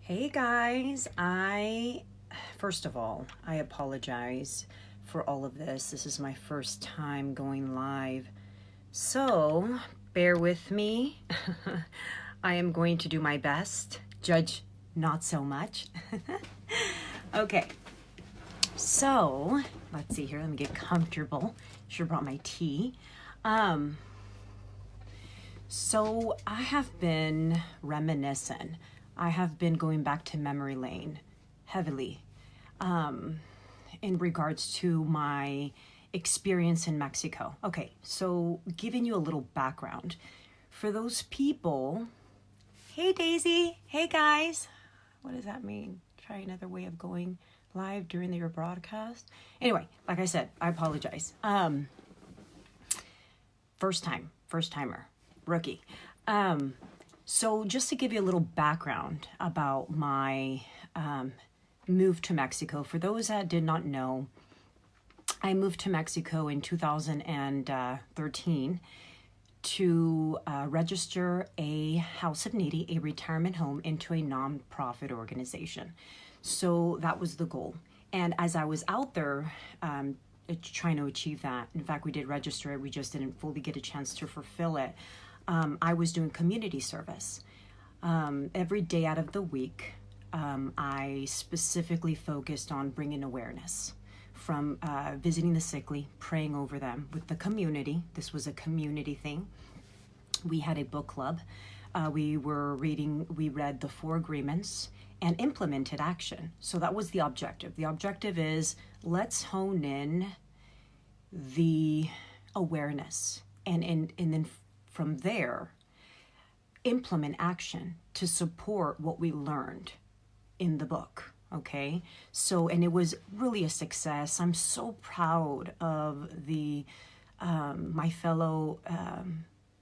Hey guys, first of all, I apologize for all of this. This is my first time going live. So, bear with me. I am going to do my best. Judge not so much. Okay. So, let's see here. Let me get comfortable. Should have brought my tea. So I have been reminiscent. I have been going back to memory lane heavily in regards to my experience in Mexico. Okay, so giving you a little background. For those people, hey Daisy, hey guys. What does that mean? Try another way of going live during your broadcast. Anyway, like I said, I apologize. First timer. Rookie. So just to give you a little background about my move to Mexico, for those that did not know, I moved to Mexico in 2013 to register a House of Needy, a retirement home, into a nonprofit organization. So that was the goal. And as I was out there trying to achieve that, in fact, we did register it, we just didn't fully get a chance to fulfill it. I was doing community service. Every day out of the week, I specifically focused on bringing awareness from visiting the sickly, praying over them with the community. This was a community thing. We had a book club. We read the 4 agreements and implemented action. So that was the objective. The objective is let's hone in the awareness and then from there, implement action to support what we learned in the book. Okay, so and it was really a success. I'm so proud of the my fellow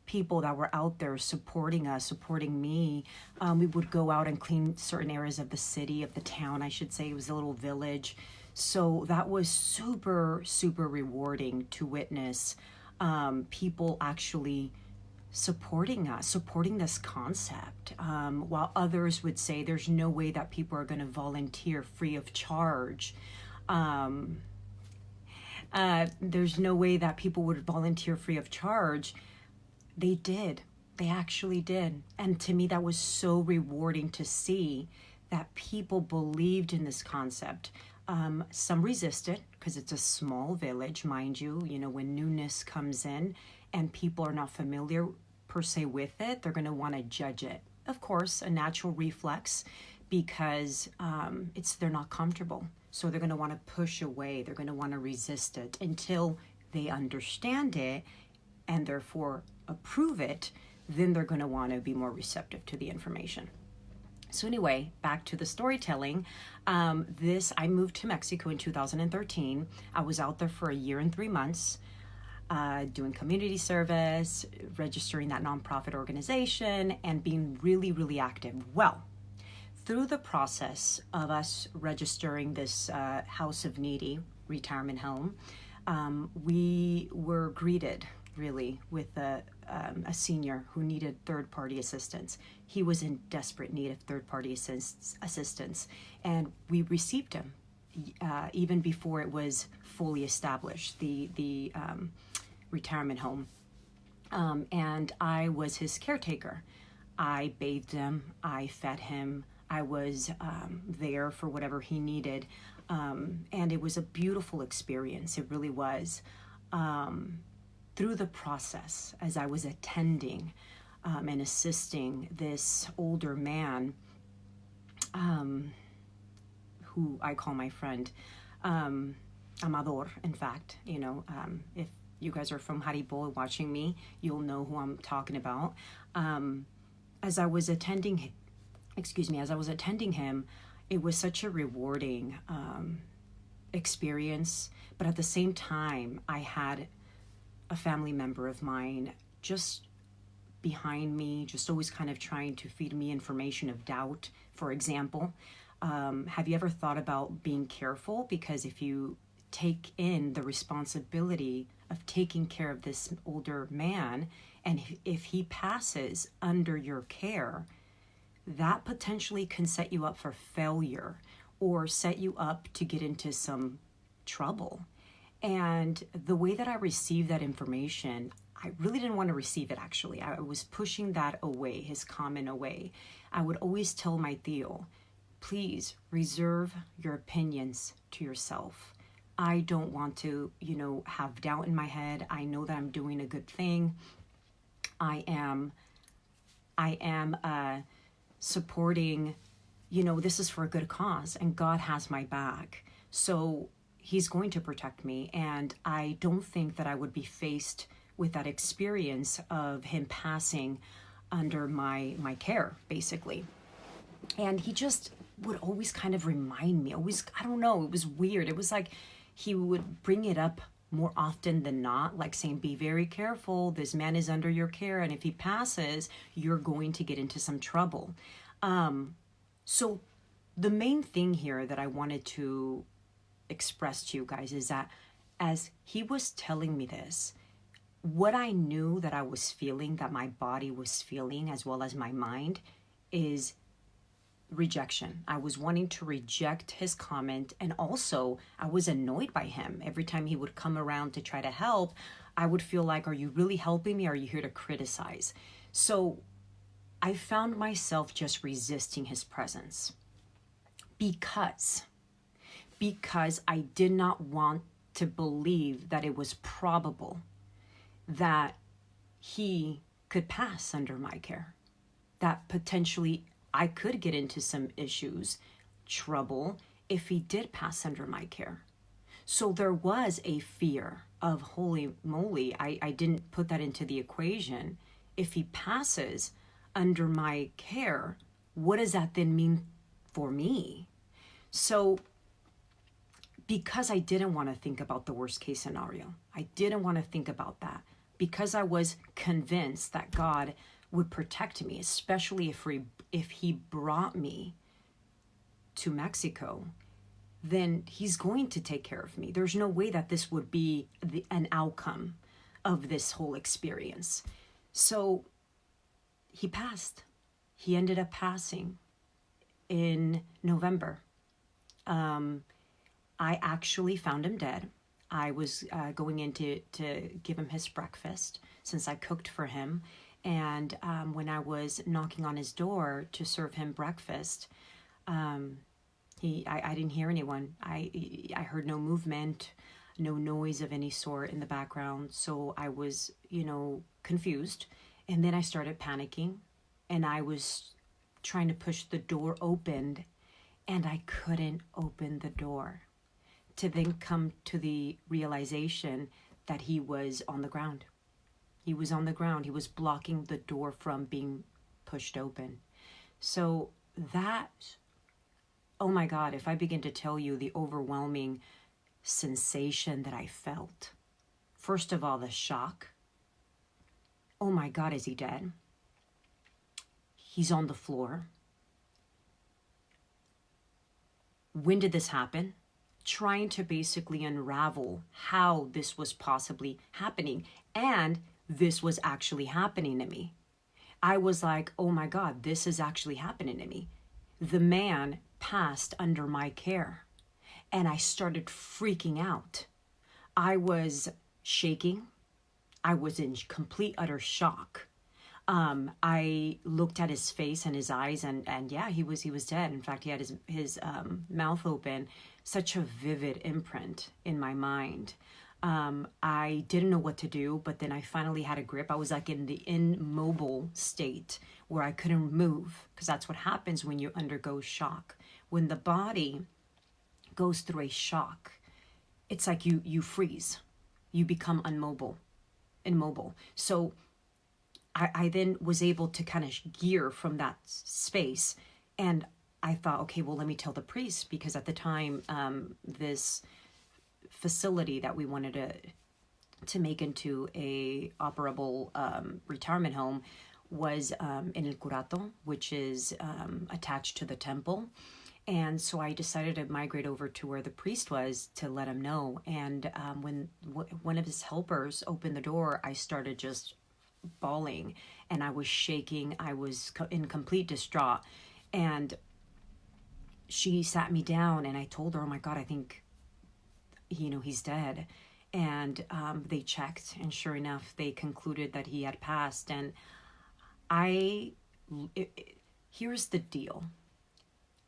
people that were out there supporting us, supporting me. We would go out and clean certain areas of the city, of the town, I should say. It was a little village. So that was super, super rewarding to witness people actually supporting us, supporting this concept, while others would say there's no way that people are going to volunteer free of charge. There's no way that people would volunteer free of charge. They did. They actually did. And to me, that was so rewarding to see that people believed in this concept. Some resisted because it's a small village, mind you. You know, when newness comes in and people are not familiar per se with it, they're going to want to judge it. Of course, a natural reflex because they're not comfortable. So they're going to want to push away. They're going to want to resist it until they understand it and therefore approve it. Then they're going to want to be more receptive to the information. So anyway, back to the storytelling. I moved to Mexico in 2013. I was out there for a year and 3 months, doing community service, registering that nonprofit organization, and being really, really active. Well, through the process of us registering this House of Needy retirement home, we were greeted really with a senior who needed third-party assistance. He was in desperate need of third-party assistance, and we received him even before it was fully established, the retirement home. And I was his caretaker. I bathed him, I fed him, I was there for whatever he needed, and it was a beautiful experience. It really was. Through the process, as I was attending and assisting this older man, who I call my friend, Amador, in fact, if you guys are from Haribo watching me, you'll know who I'm talking about. As I was attending him, it was such a rewarding experience, but at the same time, I had a family member of mine just behind me, just always kind of trying to feed me information of doubt. For example, have you ever thought about being careful? Because if you take in the responsibility of taking care of this older man, and if he passes under your care, that potentially can set you up for failure or set you up to get into some trouble. And the way that I received that information, I really didn't want to receive it actually. I was pushing that away, his comment away. I would always tell my tío, please reserve your opinions to yourself. I don't want to, have doubt in my head. I know that I'm doing a good thing. I am supporting, this is for a good cause and God has my back. So he's going to protect me. And I don't think that I would be faced with that experience of him passing under my care, basically. And he just would always kind of remind me, I don't know, it was weird. It was like he would bring it up more often than not, like saying, be very careful, this man is under your care, and if he passes, you're going to get into some trouble. So the main thing here that I wanted to express to you guys is that as he was telling me this, what I knew that I was feeling, that my body was feeling, as well as my mind, is rejection. I was wanting to reject his comment, and also I was annoyed by him. Every time he would come around to try to help, I would feel like, are you really helping me? Or are you here to criticize? So I found myself just resisting his presence because I did not want to believe that it was probable that he could pass under my care, that potentially I could get into some issues, trouble, if he did pass under my care. So there was a fear of, holy moly, I didn't put that into the equation. If he passes under my care, what does that then mean for me? So because I didn't want to think about the worst case scenario, I didn't want to think about that, because I was convinced that God would protect me, especially if he brought me to Mexico, then he's going to take care of me. There's no way that this would be an outcome of this whole experience. So he passed. He ended up passing in November. I actually found him dead. I was going in to give him his breakfast since I cooked for him. And when I was knocking on his door to serve him breakfast, I didn't hear anyone. I heard no movement, no noise of any sort in the background. So I was, confused. And then I started panicking, and I was trying to push the door open, and I couldn't open the door, to then come to the realization that he was on the ground. He was on the ground. He was blocking the door from being pushed open. So that, oh my God, if I begin to tell you the overwhelming sensation that I felt. First of all, the shock. Oh my God, is he dead? He's on the floor. When did this happen? Trying to basically unravel how this was possibly happening. And this was actually happening to me. I was like, oh my God, this is actually happening to me. The man passed under my care, and I started freaking out. I was shaking. I was in complete, utter shock. I looked at his face and his eyes, and yeah, he was dead. In fact, he had his mouth open. Such a vivid imprint in my mind. I didn't know what to do, but then I finally had a grip. I was like in the immobile state where I couldn't move, because that's what happens when you undergo shock. When the body goes through a shock, it's like you freeze. You become immobile. So I then was able to kind of gear from that space, and I thought, okay, well, let me tell the priest, because at the time, this facility that we wanted to make into a operable retirement home was in El Curato, which is attached to the temple. And so I decided to migrate over to where the priest was to let him know. And when one of his helpers opened the door, I started just bawling and I was shaking. I was in complete distraught. And she sat me down and I told her, oh my God, I think, he's dead. And they checked, and sure enough, they concluded that he had passed. And here's the deal.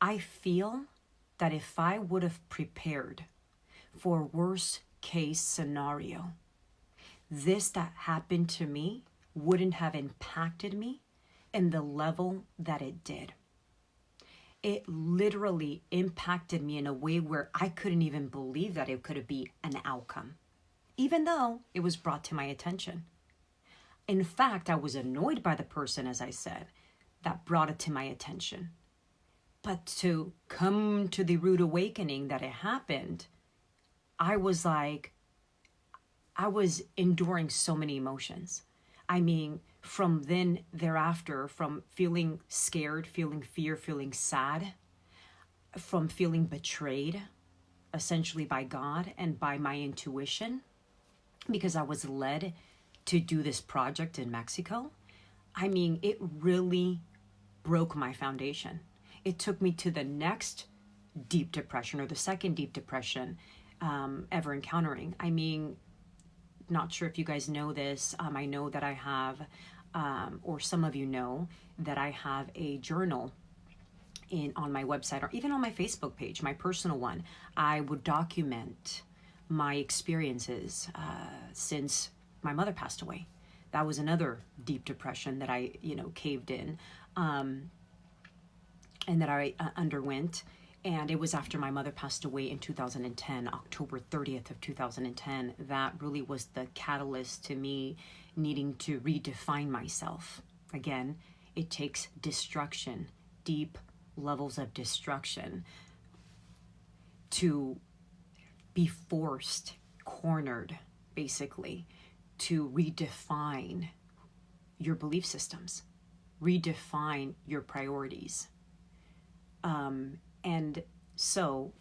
I feel that if I would have prepared for a worst case scenario, this that happened to me wouldn't have impacted me in the level that it did. It literally impacted me in a way where I couldn't even believe that it could be an outcome, even though it was brought to my attention. In fact, I was annoyed by the person, as I said, that brought it to my attention. But to come to the rude awakening that it happened, I was enduring so many emotions. I mean, from then thereafter, from feeling scared, feeling fear, feeling sad, from feeling betrayed, essentially by God and by my intuition, because I was led to do this project in Mexico. I mean, it really broke my foundation. It took me to the next deep depression, or the second deep depression ever encountering. I mean, not sure if you guys know this. I know that I have, or some of you know, that I have a journal on my website, or even on my Facebook page, my personal one. I would document my experiences since my mother passed away. That was another deep depression that I, caved in, and that I underwent. And it was after my mother passed away in 2010, October 30th of 2010, that really was the catalyst to me needing to redefine myself. Again, it takes destruction, deep levels of destruction, to be forced, cornered, basically, to redefine your belief systems, redefine your priorities. And so,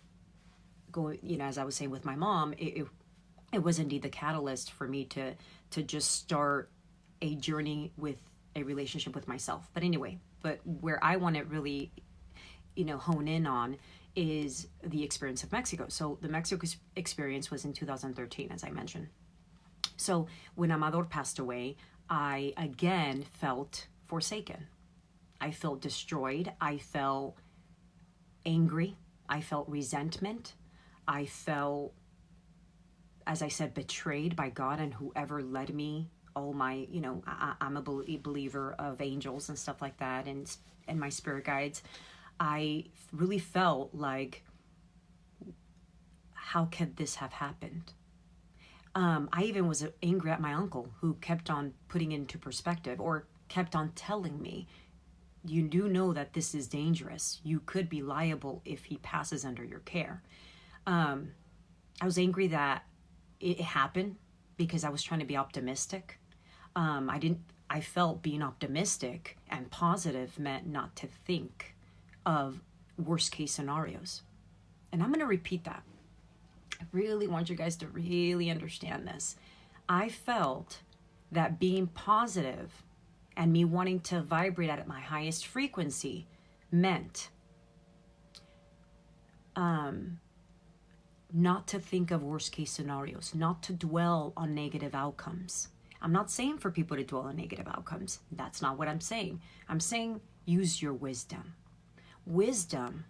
as I was saying with my mom, it was indeed the catalyst for me to just start a journey with a relationship with myself. But anyway, where I want to really, hone in on is the experience of Mexico. So the Mexico experience was in 2013, as I mentioned. So when Amador passed away, I again felt forsaken. I felt destroyed. I felt angry. I felt resentment. I felt, as I said, betrayed by God and whoever led me. All my, I'm a believer of angels and stuff like that, and my spirit guides. I really felt like, how could this have happened? I even was angry at my uncle, who kept on putting into perspective, or kept on telling me, you do know that this is dangerous. You could be liable if he passes under your care. I was angry that it happened because I was trying to be optimistic. I felt being optimistic and positive meant not to think of worst case scenarios. And I'm going to repeat that. I really want you guys to really understand this. I felt that being positive and me wanting to vibrate at my highest frequency meant not to think of worst case scenarios, not to dwell on negative outcomes. I'm not saying for people to dwell on negative outcomes. That's not what I'm saying. I'm saying use your wisdom. Wisdom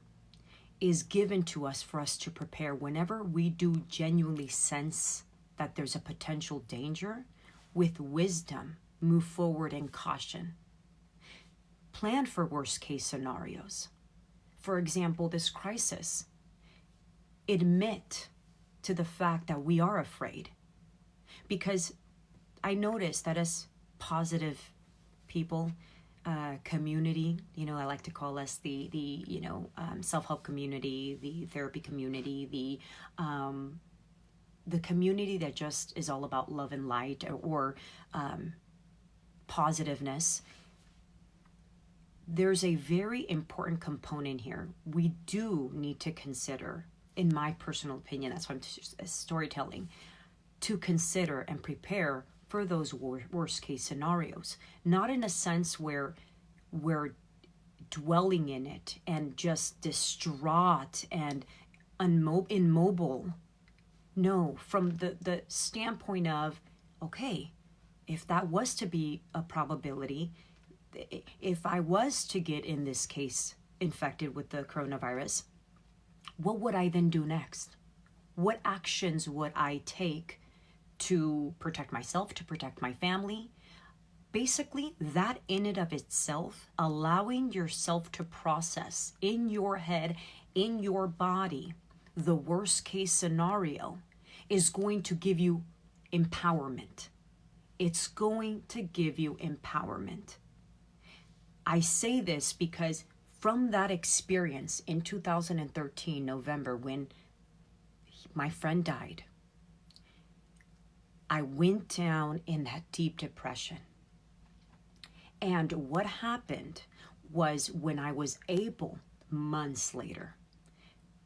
is given to us for us to prepare whenever we do genuinely sense that there's a potential danger. With wisdom, move forward in caution. Plan for worst case scenarios. For example, this crisis. Admit to the fact that we are afraid. Because I noticed that as positive people, community, I like to call us the self-help community, the therapy community, the community that just is all about love and light, or positiveness. There's a very important component here. We do need to consider, in my personal opinion, that's why I'm storytelling, to consider and prepare for those worst case scenarios. Not in a sense where we're dwelling in it and just distraught and immobile. No, from the standpoint of, okay, if that was to be a probability, if I was to get, in this case, infected with the coronavirus, what would I then do next? What actions would I take to protect myself, to protect my family? Basically, that in and of itself, allowing yourself to process in your head, in your body, the worst case scenario is going to give you empowerment. It's going to give you empowerment. I say this because from that experience in 2013, November, when my friend died, I went down in that deep depression. And what happened was, when I was able, months later,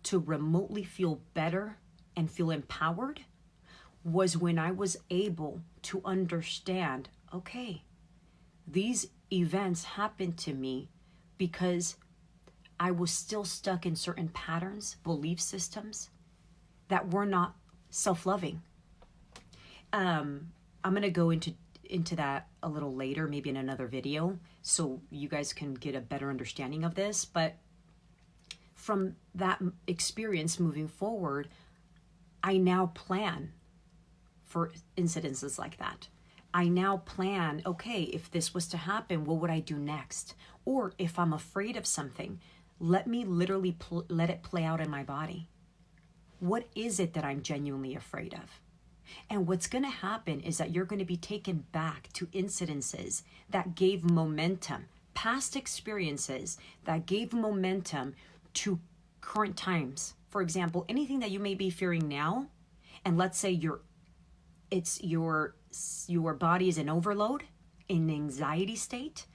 to remotely feel better and feel empowered, was when I was able to understand, okay, these events happened to me because I was still stuck in certain patterns, belief systems that were not self-loving. I'm going to go into that a little later, maybe in another video, so you guys can get a better understanding of this. But from that experience moving forward, I now plan for incidences like that. I now plan, okay, if this was to happen, what would I do next? Or if I'm afraid of something, let me literally let it play out in my body. What is it that I'm genuinely afraid of? And what's going to happen is that you're going to be taken back to incidences that gave momentum, past experiences that gave momentum to current times. For example, anything that you may be fearing now, and let's say your body is in overload, in anxiety state,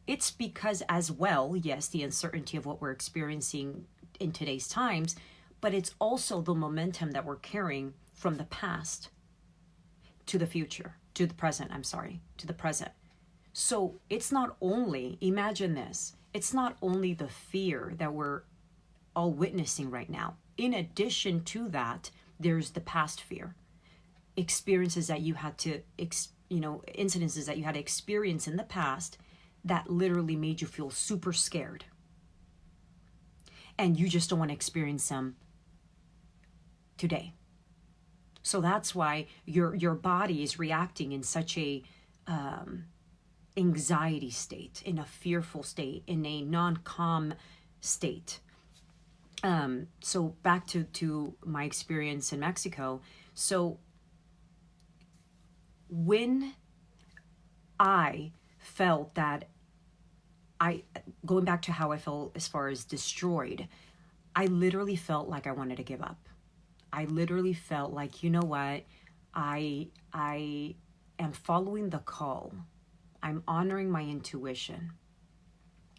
it's because as well, yes, the uncertainty of what we're experiencing in today's times, but it's also the momentum that we're carrying from the past to the future, to the present, to the present. So it's not only, imagine this, it's not only the fear that we're all witnessing right now. In addition to that, there's the past fear. Experiences that you had to, incidences that you had to experience in the past that literally made you feel super scared. And you just don't want to experience them today. So that's why your body is reacting in such a anxiety state, in a fearful state, in a non-calm state. So back to my experience in Mexico. So when I felt that going back to how I felt as far as destroyed, I literally felt like I wanted to give up. I literally felt like, you know what, I am following the call. I'm honoring my intuition.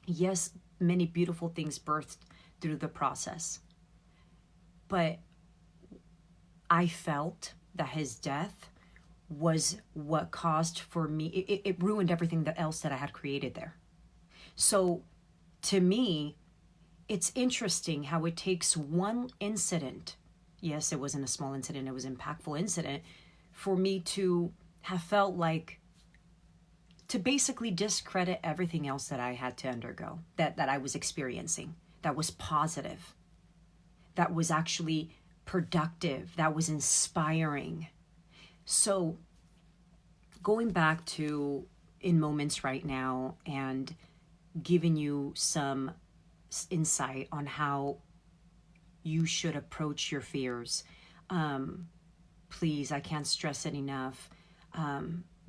Yes, many beautiful things birthed through the process. But I felt that his death was what caused for me, it ruined everything else that I had created there. So to me, it's interesting how it takes one incident. Yes, it wasn't a small incident, it was an impactful incident, for me to have felt like, to basically discredit everything else that I had to undergo, that I was experiencing, that was positive, that was actually productive, that was inspiring. So going back to in moments right now and giving you some insight on how you should approach your fears. Please, I can't stress it enough.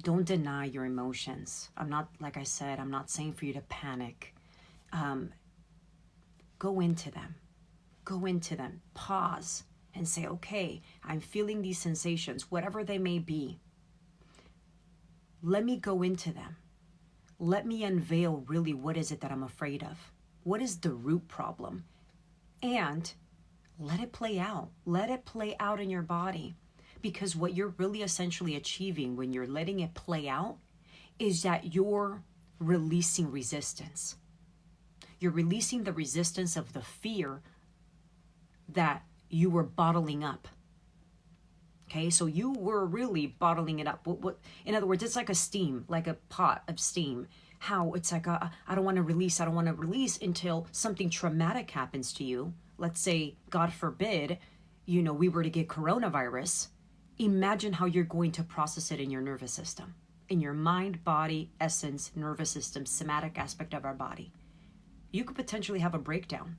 Don't deny your emotions. I'm not, like I said, I'm not saying for you to panic. Go into them. Go into them. Pause and say, okay, I'm feeling these sensations, whatever they may be. Let me go into them. Let me unveil really what is it that I'm afraid of. What is the root problem? And let it play out. Let it play out in your body. Because what you're really essentially achieving when you're letting it play out is that you're releasing resistance. You're releasing the resistance of the fear that you were bottling up. Okay, so you were really bottling it up. In other words, it's like a steam, like a pot of steam. How it's like, I don't want to release until something traumatic happens to you. Let's say, God forbid, we were to get coronavirus. Imagine how you're going to process it in your nervous system, in your mind, body, essence, nervous system, somatic aspect of our body. You could potentially have a breakdown,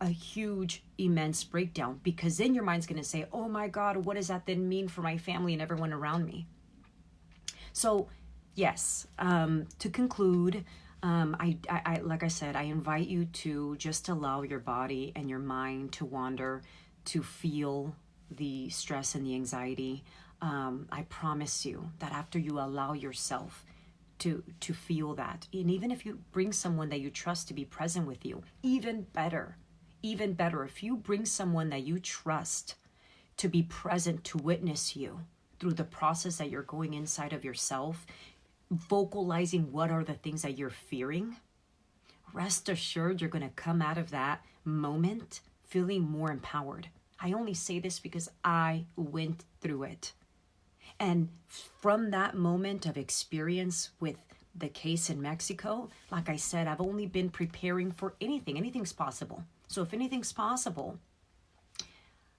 a huge, immense breakdown, because then your mind's going to say, oh my God, what does that then mean for my family and everyone around me? So yes, to conclude, I like I said, I invite you to just allow your body and your mind to wander, to feel the stress and the anxiety. I promise you that after you allow yourself to feel that, and even if you bring someone that you trust to be present with you, even better, if you bring someone that you trust to be present, to witness you through the process that you're going inside of yourself, vocalizing what are the things that you're fearing, rest assured you're going to come out of that moment feeling more empowered. I only say this because I went through it. And from that moment of experience with the case in Mexico, like I said, I've only been preparing for anything. Anything's possible. So if anything's possible,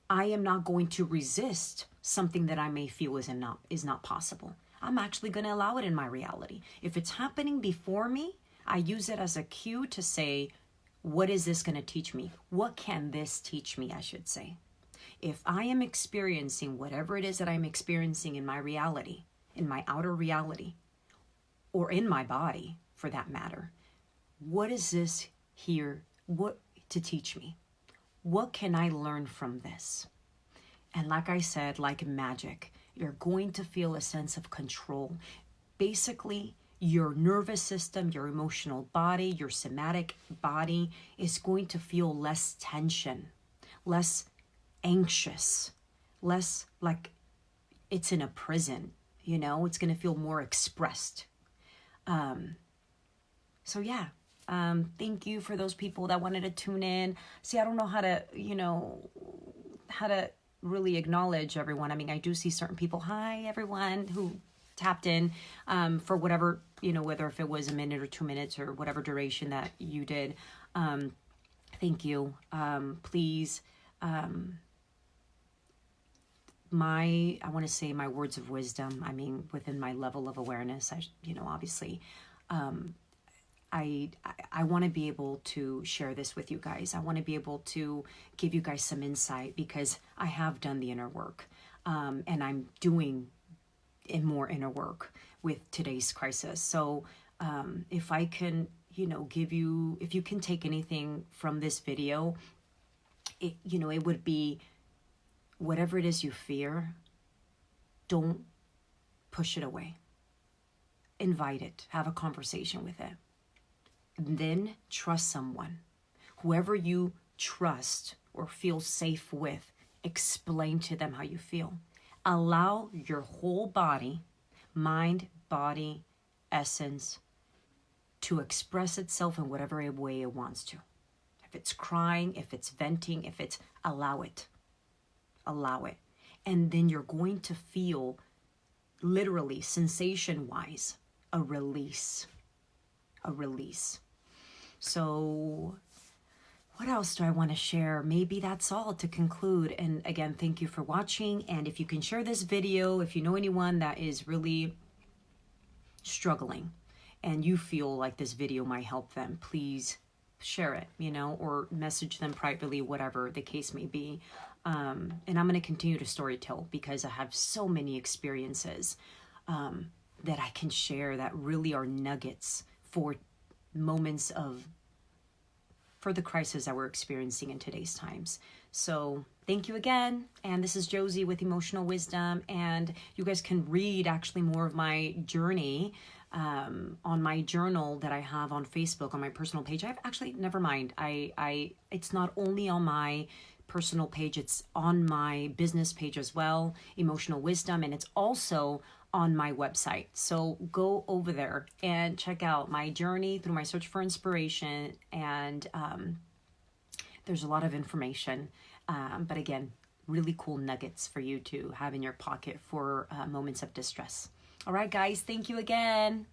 I am not going to resist something that I may feel is not possible. I'm actually going to allow it in my reality. If it's happening before me, I use it as a cue to say, what is this going to teach me? What can this teach me, I should say? If I am experiencing whatever it is that I'm experiencing in my reality, in my outer reality, or in my body for that matter, what is this here? What to teach me? What can I learn from this? And like I said, like magic, you're going to feel a sense of control. Basically, your nervous system, your emotional body, your somatic body is going to feel less tension, less anxious, less like it's in a prison, it's going to feel more expressed. So yeah, thank you for those people that wanted to tune in. See, I don't know how to really acknowledge everyone. I mean, I do see certain people. Hi, everyone who tapped in for whatever, whether if it was a minute or 2 minutes or whatever duration that you did. Thank you. Please, I want to say my words of wisdom. I mean, within my level of awareness, obviously, I want to be able to share this with you guys. I want to be able to give you guys some insight because I have done the inner work, and I'm doing more inner work with today's crisis. So if I can, give you, if you can take anything from this video, it would be whatever it is you fear, don't push it away. Invite it, have a conversation with it. And then trust someone. Whoever you trust or feel safe with, explain to them how you feel. Allow your whole body, mind, body, essence, to express itself in whatever way it wants to. If it's crying, if it's venting, allow it. Allow it. And then you're going to feel, literally, sensation-wise, a release. A release. So what else do I want to share? Maybe that's all to conclude. And again, thank you for watching. And if you can share this video, if you know anyone that is really struggling and you feel like this video might help them, please share it, or message them privately, whatever the case may be. And I'm going to continue to storytell because I have so many experiences that I can share that really are nuggets for moments for the crisis that we're experiencing in today's times. So thank you again. And this is Josie with Emotional Wisdom. And you guys can read actually more of my journey on my journal that I have on Facebook, on my personal page. I've actually, never mind. It's not only on my personal page. It's on my business page as well, Emotional Wisdom, and it's also on my website. So go over there and check out my journey through my search for inspiration. And there's a lot of information. But again, really cool nuggets for you to have in your pocket for moments of distress. All right, guys, thank you again.